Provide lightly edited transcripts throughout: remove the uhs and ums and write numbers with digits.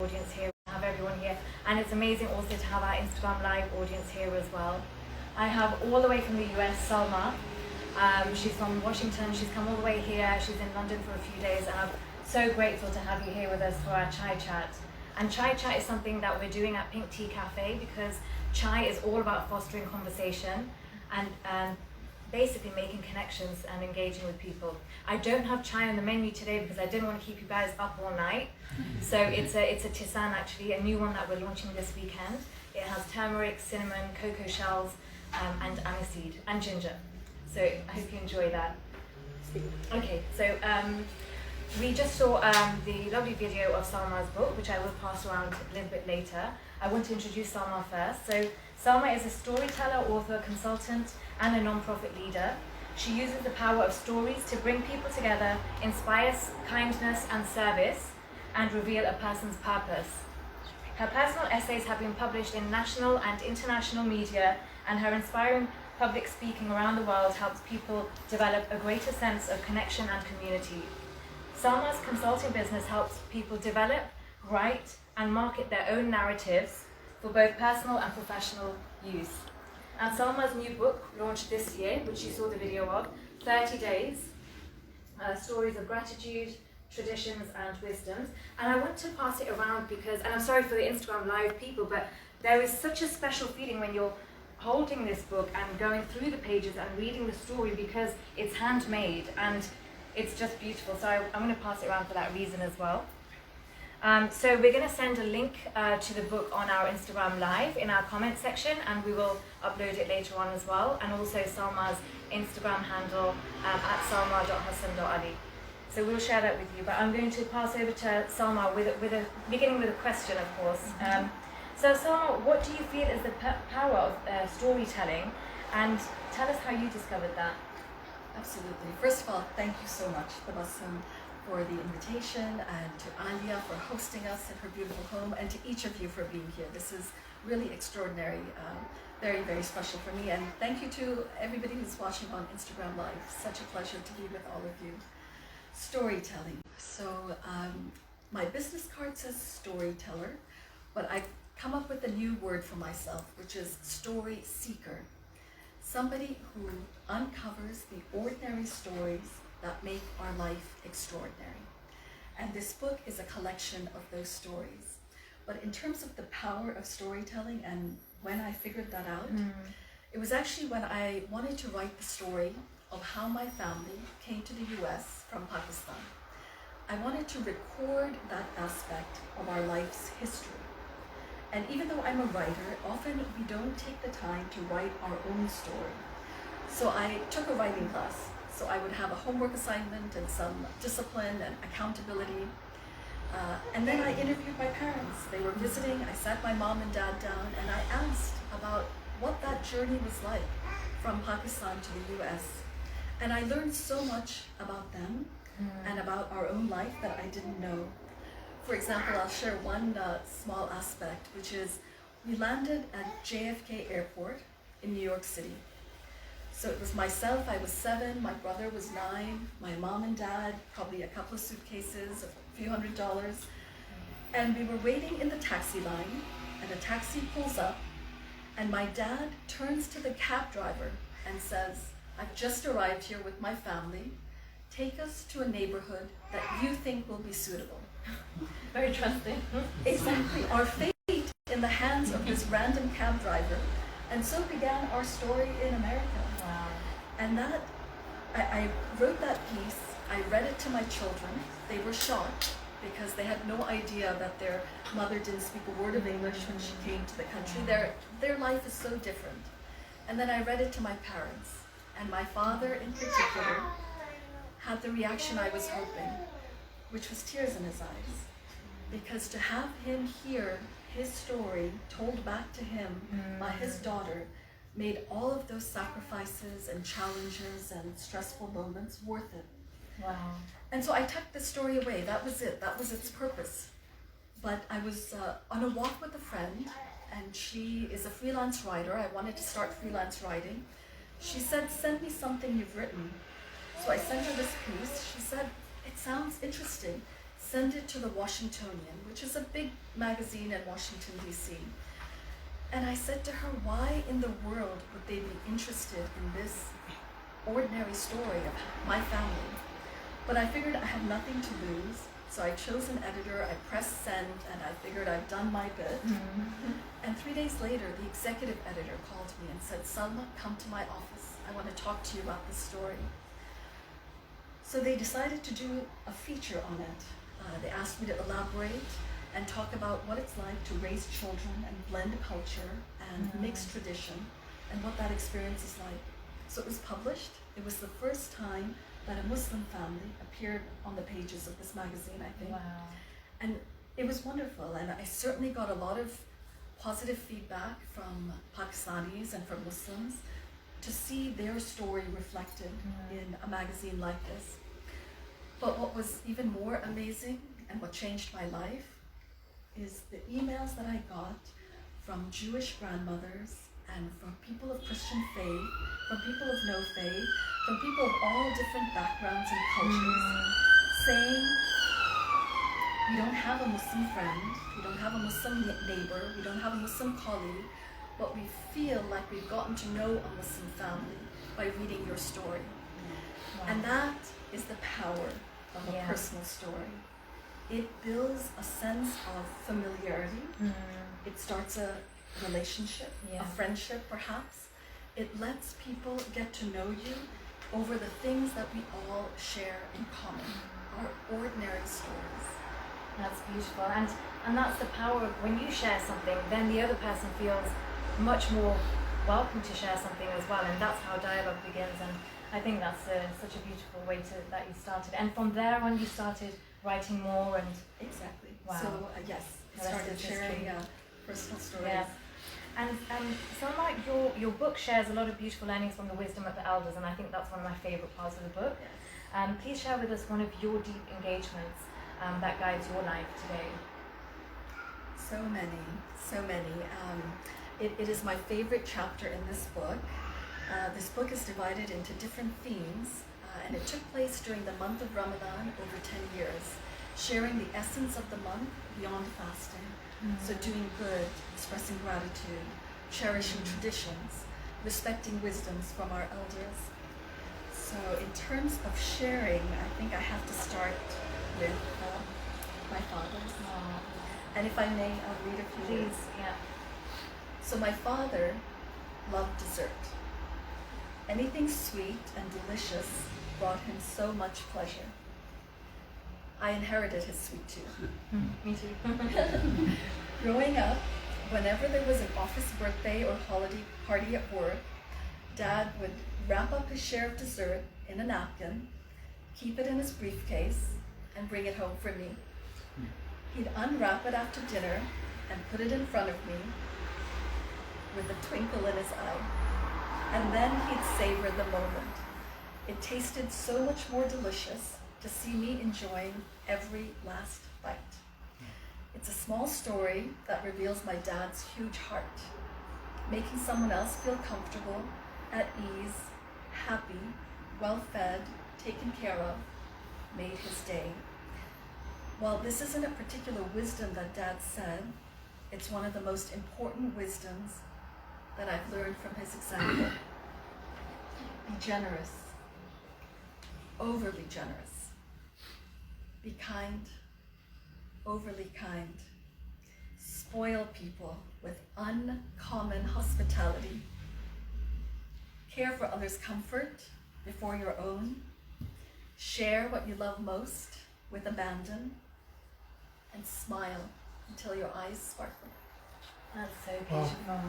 audience here, we have everyone here, and it's amazing also to have our Instagram live audience here as well. I have all the way from the US, Salma. She's from Washington, she's come all the way here, she's in London for a few days, and I'm so grateful to have you here with us for our chai chat. And chai chat is something that we're doing at Pink Tea Cafe because chai is all about fostering conversation and basically making connections and engaging with people. I don't have chai on the menu today because I didn't want to keep you guys up all night. So it's a tisane, actually, a new one that we're launching this weekend. It has turmeric, cinnamon, cocoa shells, and aniseed, and ginger. So I hope you enjoy that. Okay, so we just saw the lovely video of Salma's book, which I will pass around a little bit later. I want to introduce Salma first. So Salma is a storyteller, author, consultant, and a non-profit leader. She uses the power of stories to bring people together, inspire kindness and service, and reveal a person's purpose. Her personal essays have been published in national and international media, and her inspiring public speaking around the world helps people develop a greater sense of connection and community. Salma's consulting business helps people develop, write, and market their own narratives for both personal and professional use. And Salma's new book, launched this year, which you saw the video of, 30 Days, Stories of Gratitude, Traditions and Wisdoms. And I want to pass it around because, and I'm sorry for the Instagram live people, but there is such a special feeling when you're holding this book and going through the pages and reading the story because it's handmade and it's just beautiful. So I'm going to pass it around for that reason as well. So we're going to send a link to the book on our Instagram live in our comment section, and we will upload it later on as well, and also Salma's Instagram handle at salma.hassan.ali. So we'll share that with you, but I'm going to pass over to Salma beginning with a question, of course. So Salma, what do you feel is the power of storytelling, and tell us how you discovered that? Absolutely. First of all, thank you so much, Tabassum, for the invitation, and to Alia for hosting us in her beautiful home, and to each of you for being here. This is really extraordinary, very, very special for me, and thank you to everybody who's watching on Instagram Live. Such a pleasure to be with all of you. Storytelling. So my business card says storyteller, but I've come up with a new word for myself, which is story seeker. Somebody who uncovers the ordinary stories that make our life extraordinary. And this book is a collection of those stories. But in terms of the power of storytelling and when I figured that out, it was actually when I wanted to write the story of how my family came to the US from Pakistan. I wanted to record that aspect of our life's history. And even though I'm a writer, often we don't take the time to write our own story. So I took a writing class. So I would have a homework assignment and some discipline and accountability. And then I interviewed my parents. They were visiting. I sat my mom and dad down and I asked about what that journey was like from Pakistan to the US. And I learned so much about them and about our own life that I didn't know. For example, I'll share one small aspect, which is we landed at JFK Airport in New York City. So it was myself, I was 7, my brother was 9, my mom and dad, probably a couple of suitcases, a few $100s. And we were waiting in the taxi line, and a taxi pulls up, and my dad turns to the cab driver and says, "I've just arrived here with my family. Take us to a neighborhood that you think will be suitable." Very trusting. Exactly, our fate in the hands of this random cab driver. And so began our story in America. Wow. And that, I wrote that piece, I read it to my children. They were shocked because they had no idea that their mother didn't speak a word of English when she came to the country. Their life is so different. And then I read it to my parents. And my father in particular had the reaction I was hoping, which was tears in his eyes. Because to have him hear his story told back to him by his daughter made all of those sacrifices and challenges and stressful moments worth it. Wow. And so I tucked the story away. That was it. That was its purpose. But I was on a walk with a friend, and she is a freelance writer. I wanted to start freelance writing. She said, "Send me something you've written." So I sent her this piece. She said, "It sounds interesting. send it to the Washingtonian, which is a big magazine in Washington, D.C. And I said to her, why in the world would they be interested in this ordinary story of my family? But I figured I had nothing to lose, so I chose an editor, I pressed send, and I figured I'd done my bit. And 3 days later, the executive editor called me and said, Salma, come to my office. I want to talk to you about this story. So they decided to do a feature on it. They asked me to elaborate and talk about what it's like to raise children and blend culture and mix tradition and what that experience is like. So it was published. It was the first time that a Muslim family appeared on the pages of this magazine, I think. Wow. And it was wonderful, and I certainly got a lot of positive feedback from Pakistanis and from Muslims to see their story reflected in a magazine like this. But what was even more amazing and what changed my life is the emails that I got from Jewish grandmothers and from people of Christian faith, from people of no faith, from people of all different backgrounds and cultures, saying, we don't have a Muslim friend, we don't have a Muslim neighbor, we don't have a Muslim colleague, but we feel like we've gotten to know a Muslim family by reading your story. And that is the power of a personal story. It builds a sense of familiarity. It starts a relationship, a friendship perhaps. It lets people get to know you over the things that we all share in common, our ordinary stories. That's beautiful, and that's the power of when you share something, then the other person feels much more welcome to share something as well, and that's how dialogue begins. And I think that's such a beautiful way that you started. And from there on, you started writing more and... Exactly. Wow. So yes, I started sharing personal stories. Yeah. And Salma, your book shares a lot of beautiful learnings from the wisdom of the elders, and I think that's one of my favourite parts of the book. Yes. Please share with us one of your deep engagements that guides your life today. So many, so many. It is my favorite chapter in this book. This book is divided into different themes, and it took place during the month of Ramadan over 10 years, sharing the essence of the month beyond fasting. So doing good, expressing gratitude, cherishing traditions, respecting wisdoms from our elders. So in terms of sharing, I think I have to start with my father's. And if I may, I'll read a few words. Yeah. So my father loved dessert. Anything sweet and delicious brought him so much pleasure. I inherited his sweet tooth. Me too. Growing up, whenever there was an office birthday or holiday party at work, Dad would wrap up his share of dessert in a napkin, keep it in his briefcase, and bring it home for me. He'd unwrap it after dinner and put it in front of me with a twinkle in his eye. And then he'd savor the moment. It tasted so much more delicious to see me enjoying every last bite. It's a small story that reveals my dad's huge heart. Making someone else feel comfortable, at ease, happy, well-fed, taken care of, made his day. While this isn't a particular wisdom that Dad said, it's one of the most important wisdoms that I've learned from his example. Be generous, overly generous. Be kind, overly kind. Spoil people with uncommon hospitality. Care for others' comfort before your own. Share what you love most with abandon. And smile until your eyes sparkle. That's so beautiful.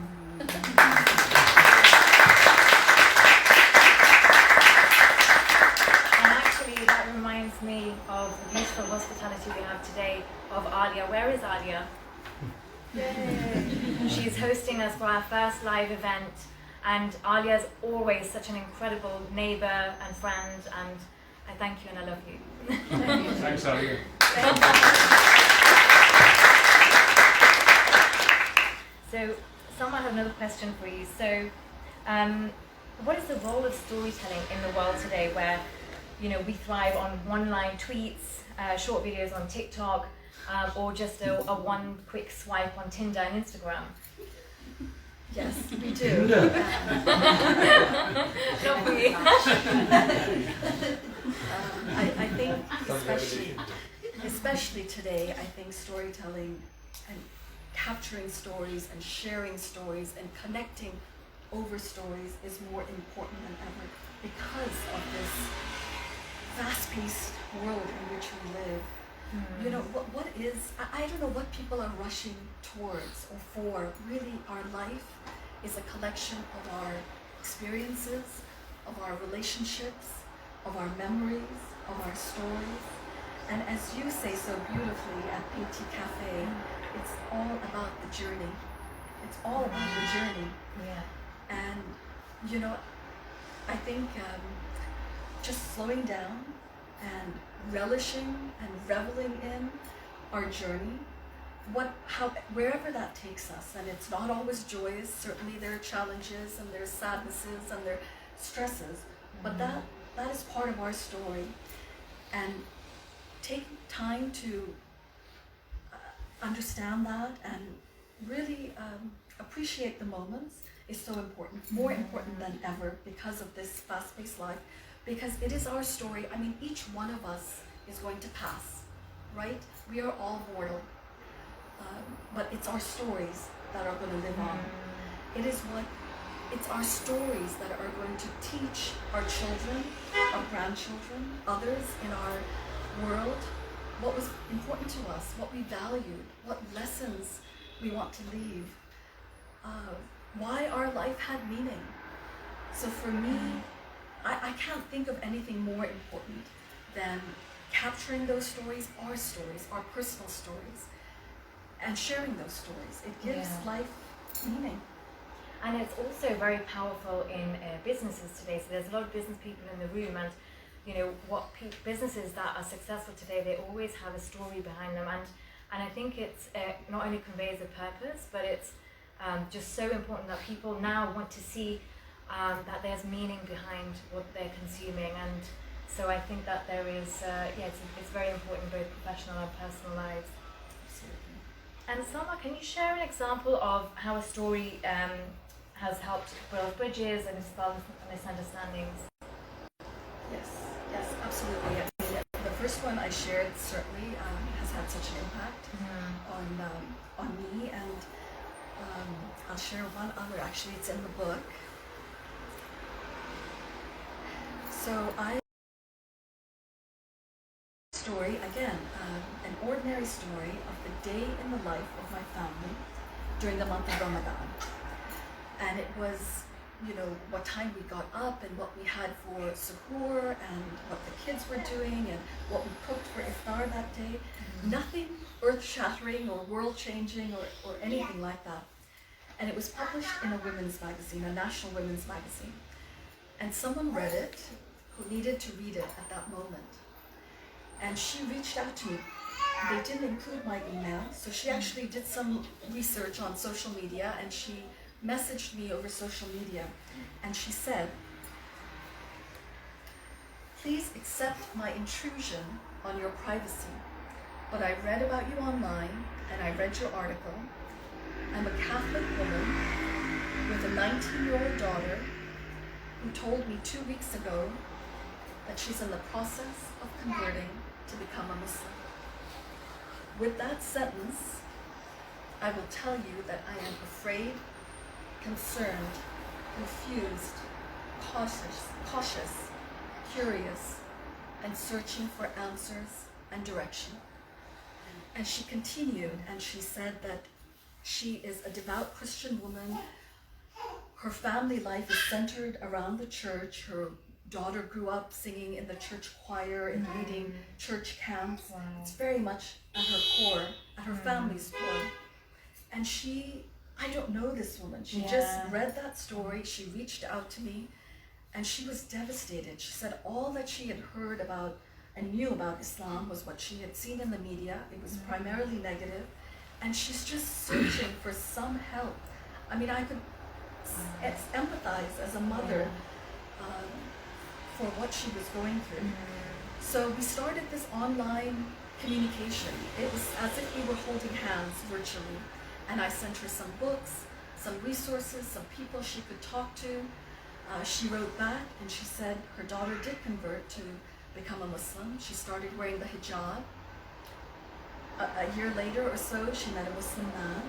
And actually, that reminds me of the beautiful hospitality we have today of Alia. Where is Alia? Yay! She's hosting us for our first live event, and Alia is always such an incredible neighbour and friend, and I thank you and I love you. Thanks, Alia. So, Salma, I have another question for you. So, what is the role of storytelling in the world today, where we thrive on one-line tweets, short videos on TikTok, or just a one quick swipe on Tinder and Instagram. Yes, we do. Don't we? I think especially today, I think storytelling and capturing stories and sharing stories and connecting over stories is more important than ever because of this fast-paced world in which we live. You know, what is, I don't know what people are rushing towards or for. Really, our life is a collection of our experiences, of our relationships, of our memories, of our stories. And as you say so beautifully at PT Cafe, it's all about the journey. It's all about the journey. Yeah. And, you know, I think just slowing down and relishing and reveling in our journey, wherever that takes us, and it's not always joyous. Certainly there are challenges and there's sadnesses and there are stresses, but that is part of our story. And taking time to understand that and really appreciate the moments is so important, more important than ever because of this fast-paced life, because it is our story. I mean, each one of us is going to pass, right? We are all mortal, but it's our stories that are going to live on. It's our stories that are going to teach our children, our grandchildren, others in our world, what was important to us, what we valued, what lessons we want to leave, why our life had meaning. So for me, I can't think of anything more important than capturing those stories, our personal stories, and sharing those stories. It gives life meaning. And it's also very powerful in businesses today. So there's a lot of business people in the room, and businesses that are successful today, they always have a story behind them, and I think it's not only conveys a purpose, but it's just so important that people now want to see that there's meaning behind what they're consuming. And so I think that there is it's very important in both professional and personal lives. Absolutely. And Salma, can you share an example of how a story has helped build bridges and dispel misunderstandings? Yes, absolutely. I mean, the first one I shared certainly has had such an impact on me, and I'll share one other. Actually, it's in the book. So story again, an ordinary story of the day in the life of my family during the month of Ramadan, and it was, what time we got up and what we had for suhoor and what the kids were doing and what we cooked for iftar that day. Nothing earth-shattering or world-changing or anything like that. And it was published in a women's magazine, a national women's magazine. And someone read it who needed to read it at that moment. And she reached out to me. They didn't include my email, so she actually did some research on social media, and she messaged me over social media, and she said, "Please accept my intrusion on your privacy, but I read about you online and I read your article. I'm a Catholic woman with a 19-year-old daughter who told me 2 weeks ago that she's in the process of converting to become a Muslim. With that sentence, I will tell you that I am afraid, concerned, confused, cautious, curious, and searching for answers and direction." And she continued, and she said that she is a devout Christian woman. Her family life is centered around the church. Her daughter grew up singing in the church choir and leading church camps. Wow. It's very much at her core, at her family's core. And I don't know this woman. She just read that story. She reached out to me, and she was devastated. She said all that she had heard about and knew about Islam was what she had seen in the media. It was primarily negative, and she's just searching for some help. I mean, I could empathize as a mother for what she was going through. So we started this online communication. It was as if we were holding hands virtually. And I sent her some books, some resources, some people she could talk to. She wrote back and she said her daughter did convert to become a Muslim. She started wearing the hijab. A year later or so, she met a Muslim man.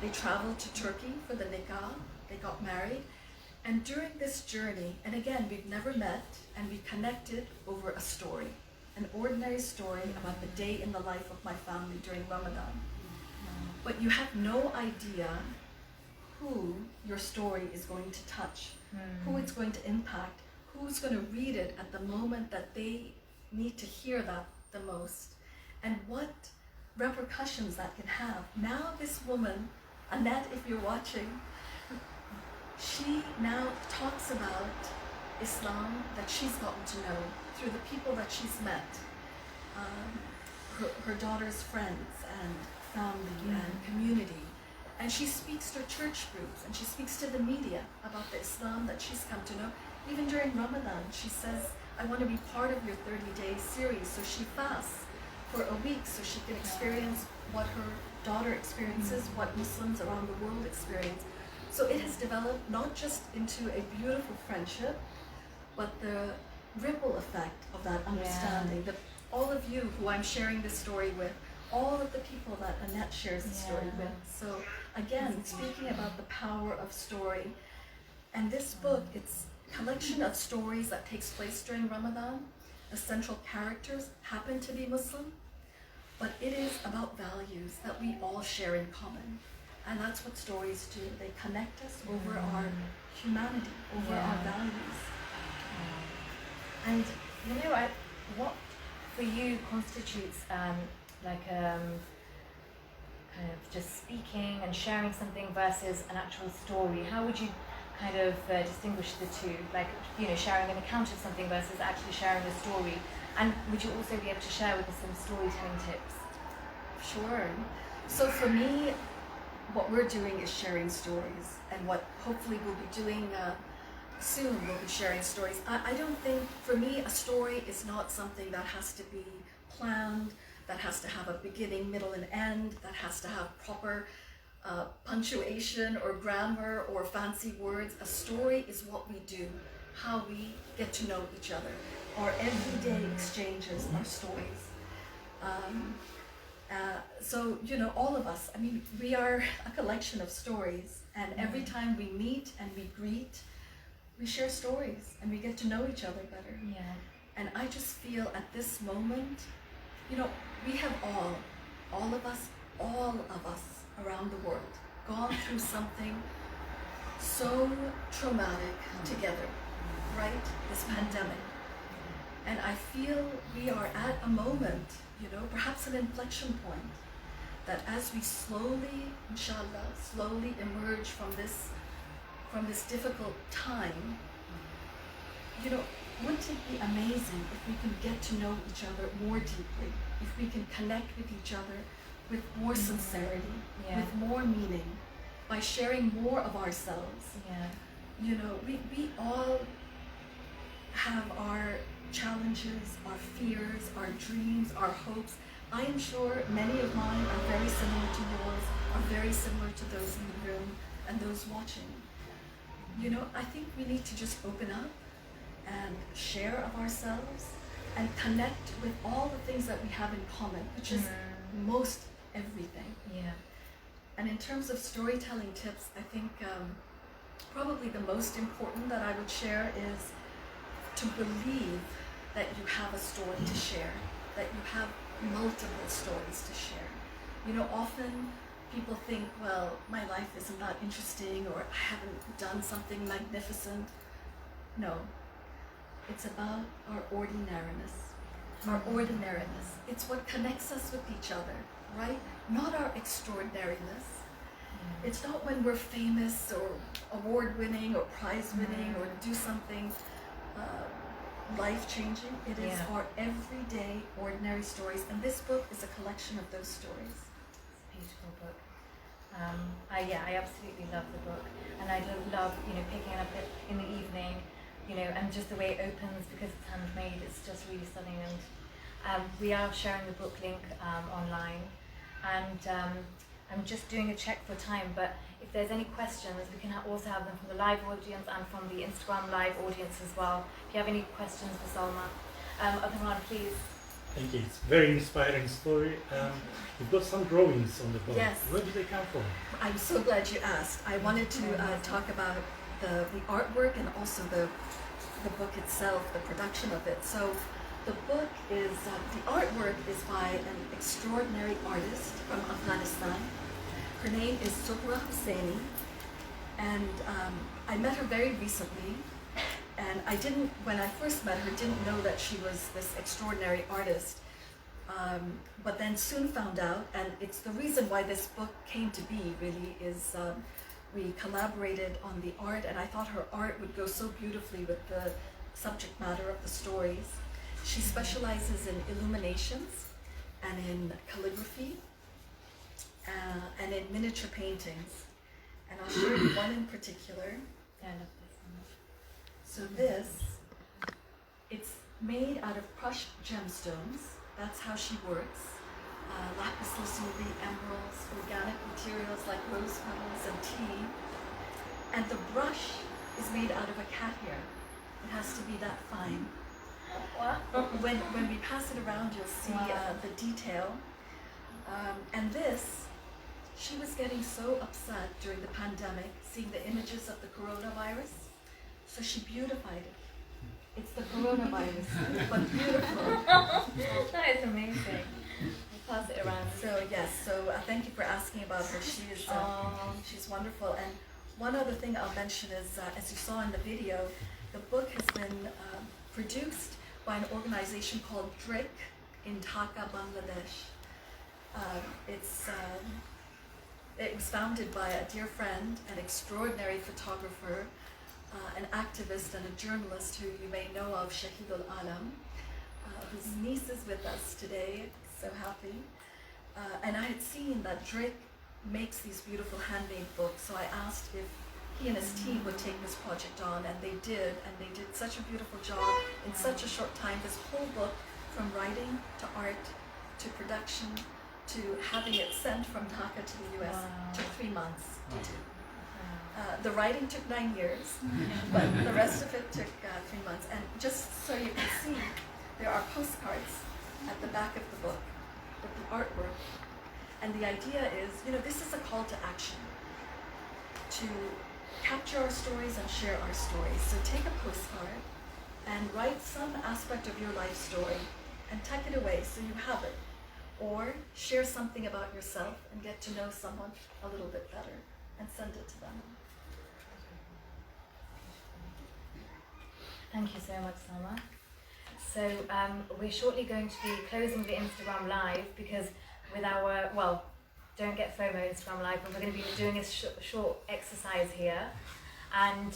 They traveled to Turkey for the nikah. They got married. And during this journey, and again, we've never met, and we connected over a story, an ordinary story about the day in the life of my family during Ramadan. But you have no idea who your story is going to touch, who it's going to impact, who's going to read it at the moment that they need to hear that the most, and what repercussions that can have. Now this woman, Annette, if you're watching, she now talks about Islam that she's gotten to know through the people that she's met, her daughter's friends and family and community. And she speaks to church groups and she speaks to the media about the Islam that she's come to know. Even during Ramadan, she says, I want to be part of your 30-day series. So she fasts for a week so she can experience what her daughter experiences, what Muslims around the world experience. So it has developed not just into a beautiful friendship, but the ripple effect of that understanding. That all of you who I'm sharing this story with, all of the people that Annette shares the story with. So again, speaking about the power of story. And this book, it's a collection of stories that takes place during Ramadan. The central characters happen to be Muslim, but it is about values that we all share in common. And that's what stories do. They connect us over our humanity, over our values. And you know, what for you constitutes kind of just speaking and sharing something versus an actual story? How would you kind of distinguish the two? Like, you know, sharing an account of something versus actually sharing a story. And would you also be able to share with us some storytelling tips? Sure. So for me, what we're doing is sharing stories, and what hopefully we'll be doing soon, we'll be sharing stories. I don't think, for me, a story is not something that has to be planned, that has to have a beginning, middle, and end, that has to have proper punctuation or grammar or fancy words. A story is what we do, how we get to know each other. Our everyday exchanges are stories. So, you know, all of us, I mean, we are a collection of stories, and every time we meet and we greet, we share stories and we get to know each other better. And I just feel at this moment, you know, we have all of us around the world gone through something so traumatic together, right? This pandemic. And I feel we are at a moment, you know, perhaps an inflection point, that as we slowly, inshallah, slowly emerge from this difficult time, you know, wouldn't it be amazing if we can get to know each other more deeply, if we can connect with each other with more sincerity, with more meaning, by sharing more of ourselves. You know, we all have our challenges, our fears, our dreams, our hopes. I am sure many of mine are very similar to yours, are very similar to those in the room and those watching. You know, I think we need to just open up and share of ourselves and connect with all the things that we have in common, which is most everything. And in terms of storytelling tips, I think probably the most important that I would share is to believe that you have a story to share, that you have multiple stories to share. You know, often people think, well, my life isn't that interesting, or I haven't done something magnificent. No, it's about our ordinariness. Our ordinariness. It's what connects us with each other, right? Not our extraordinariness. It's not when we're famous or award-winning or prize-winning or do something life-changing. It is our everyday, ordinary stories. And this book is a collection of those stories. It's a beautiful book. I absolutely love the book. And I love, you know, picking it up in the evening you know, and just the way it opens because it's handmade, it's just really stunning. And we are sharing the book link online, and I'm just doing a check for time, but if there's any questions, we can also have them from the live audience and from the Instagram live audience as well. If you have any questions for Salma. Adnan, please. Thank you. It's a very inspiring story. You've got some drawings on the book. Yes. Where do they come from? I'm so glad you asked. I wanted to talk about the artwork and also the book itself, the production of it. So the book is, the artwork is by an extraordinary artist from Afghanistan. Her name is Suhra Husseini, and I met her very recently. And I didn't, when I first met her, didn't know that she was this extraordinary artist. But then soon found out, and it's the reason why this book came to be, really, is we collaborated on the art, and I thought her art would go so beautifully with the subject matter of the stories. She specializes in illuminations and in calligraphy and in miniature paintings. And I'll show you one in particular. Yeah, I love this one. So this, it's made out of crushed gemstones. That's how she works. Lapis lazuli, emeralds, organic materials like rose petals and tea. And the brush is made out of a cat hair. It has to be that fine. When we pass it around, you'll see the detail. And this, she was getting so upset during the pandemic, seeing the images of the coronavirus. So she beautified it. It's the coronavirus, but beautiful. That is amazing. We'll pass it around. So yes, so thank you for asking about her. She is, she's wonderful. And one other thing I'll mention is, as you saw in the video, the book has been produced by an organization called DRIC in Dhaka, Bangladesh. It was founded by a dear friend, an extraordinary photographer, an activist and a journalist who you may know of, Shahidul Alam, whose niece is with us today, so happy. And I had seen that Drake makes these beautiful handmade books, so I asked if he and his team would take this project on, and they did such a beautiful job in such a short time. This whole book, from writing to art to production to having it sent from Dhaka to the US, took 3 months to do. The writing took 9 years, but the rest of it took 3 months. And just so you can see, there are postcards at the back of the book with the artwork. And the idea is, this is a call to action to capture our stories and share our stories. So take a postcard and write some aspect of your life story and tuck it away so you have it. Or share something about yourself and get to know someone a little bit better and send it to them. Thank you so much, Salma. So we're shortly going to be closing the Instagram Live because with our, don't get FOMO Instagram Live, but we're going to be doing a short exercise here. And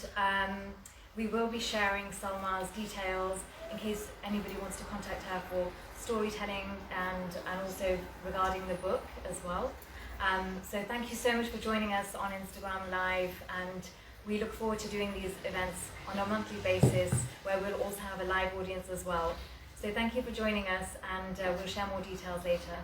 we will be sharing Salma's details in case anybody wants to contact her for storytelling and also regarding the book as well. So thank you so much for joining us on Instagram Live, and we look forward to doing these events on a monthly basis where we'll also have a live audience as well. So thank you for joining us, and we'll share more details later.